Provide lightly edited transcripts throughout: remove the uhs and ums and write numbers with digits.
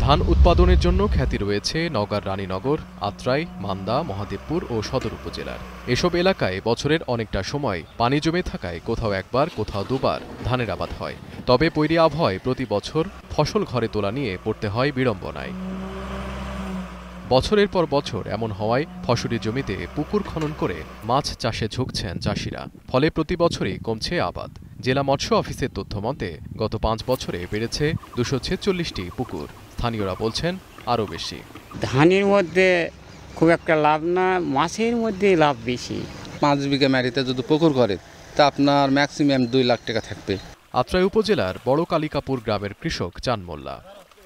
ধান উৎপাদনের জন্য খ্যাতি রয়েছে নওগাঁর রানীনগর, আত্রাই, মান্দা, মহাদেবপুর ও সদর উপজেলার। এসব এলাকায় বছরের অনেকটা সময় পানি জমে থাকায় কোথাও একবার কোথাও দুবার ধানের আবাদ হয়। তবে বৈরী আবহাওয়ায় প্রতি বছর ফসল ঘরে তোলা নিয়ে পড়তে হয় বিড়ম্বনায়। বছরের পর বছর এমন হওয়ায় ফসলি জমিতে পুকুর খনন করে মাছ চাষে ঝুঁকছেন চাষিরা। ফলে প্রতি বছরই কমছে আবাদ। জেলা মৎস্য অফিসের তথ্যমতে গত 5 বছরে বেড়েছে 246টি পুকুর। স্থানীয়রা বলছেন আরও বেশি। ধানের মধ্যে খুব একটা লাভ না, মাছের মধ্যে লাভ বেশি। 5 বিঘা মাটিতে যদি পুকুর করে তা আপনার ম্যাক্সিমাম 2 লাখ টাকা থাকবে। আত্রাই উপজেলার বড় কালিকাপুর গ্রামের কৃষক চান মোল্লা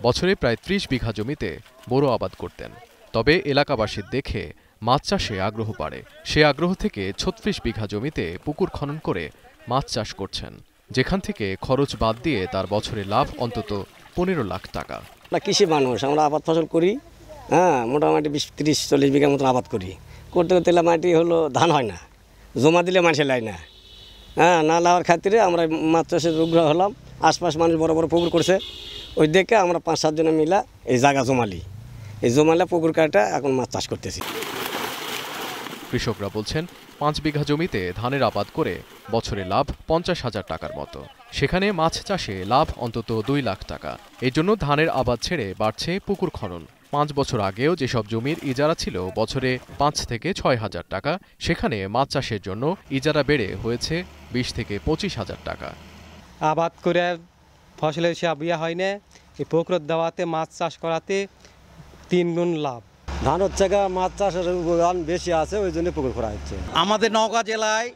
বছরে প্রায় 30 বিঘা জমিতে বোরো আবাদ করতেন। তবে এলাকাবাসীর দেখে মাছ চাষে আগ্রহ বাড়ে। সে আগ্রহ থেকে 36 বিঘা জমিতে পুকুর খনন করে মাছ চাষ করছেন, যেখান থেকে খরচ বাদ দিয়ে তার বছরে লাভ অন্তত 15 লাখ টাকা। কৃষি মানুষ, আমরা আবাদ ফসল করি, মোটামুটি 20-30-40 বিঘার মতন আবাদ করি। করতে করতে মাটি হলো ধান হয় না, জমা দিলে মানুষের লাই না, না লাওয়ার খাতিরে আমরা মাছ চাষের উগ্রহ হলাম। আশপাশ মানুষ বড় বড় পুকুর করছে, ওই দেখে আমরা 5-7 জনে মিলা এই জায়গা জমালি, এই জমালে পুকুর কাটা এখন মাছ চাষ করতেছি। কৃষকরা বলছেন 5 বিঘা জমিতে ধানের আবাদ করে বছরে লাভ 50,000 টাকার মতো। সেখানে মাছ চাষে লাভ অন্তত 2 লাখ টাকা। এই জন্য ধানের আবাদ ছেড়ে বাড়ছে পুকুর খনন। 5 বছর আগেও যেসব জমির ইজারা ছিল বছরে 5 থেকে 6,000 টাকা, সেখানে মাছ চাষের জন্য ইজারা বেড়ে হয়েছে 20 থেকে 25,000 টাকা। আবাদ করে ফসলের সে বিয়া হয় না, এই পুকুর দেওয়াতে মাছ চাষ করাতে 3 গুণ লাভ। ধান হচ্ছে মাছ চাষের উপাদান বেশি আছে, ওই জন্য পুকুর করা হচ্ছে। আমাদের নওগাঁ জেলায়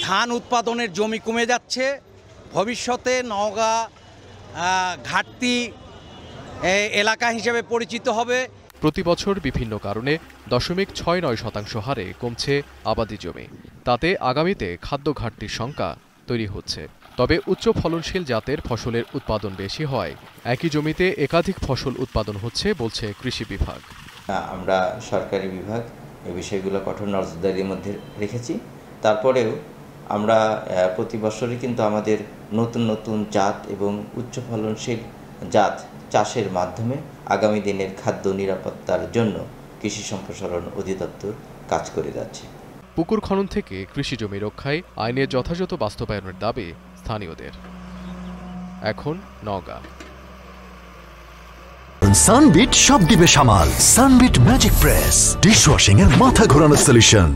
ধান উৎপাদনের জমি কমে যাচ্ছে। ভবিষ্যতে নওগাঁ ঘাটতি এলাকা হিসেবে পরিচিত হবে। প্রতি বছর বিভিন্ন কারণে 0.69% হারে কমছে আবাদি জমি। তাতে আগামীতে খাদ্য ঘাটতির শঙ্কা তৈরি হচ্ছে। তবে উচ্চ ফলনশীল জাতের ফসলের উৎপাদন বেশি হয় একই জমিতে একাধিক ফসল উৎপাদন হচ্ছে বলছে কৃষি বিভাগ। আমরা সরকারি বিভাগ এই বিষয়গুলো কঠোর নজরদারির মধ্যে রেখেছি। তারপরেও আমরা প্রতি বছরই কিন্তু আমাদের নতুন নতুন জাত এবং উচ্চ ফলনশীল জাত চাষের মাধ্যমে আগামী দিনের খাদ্য নিরাপত্তার জন্য কৃষি সম্প্রসারণ অধিদপ্তর কাজ করে যাচ্ছে। পুকুর খনন থেকে কৃষি জমি রক্ষায় আইনের যথাযথ বাস্তবায়নের দাবি স্থানীয়দের। এখন নওগাঁ। সানবিট সব দিবে সামাল। সানবিট ম্যাজিক প্রেস ডিশওয়াশিং এর মাথা ঘোরানো সলিউশন।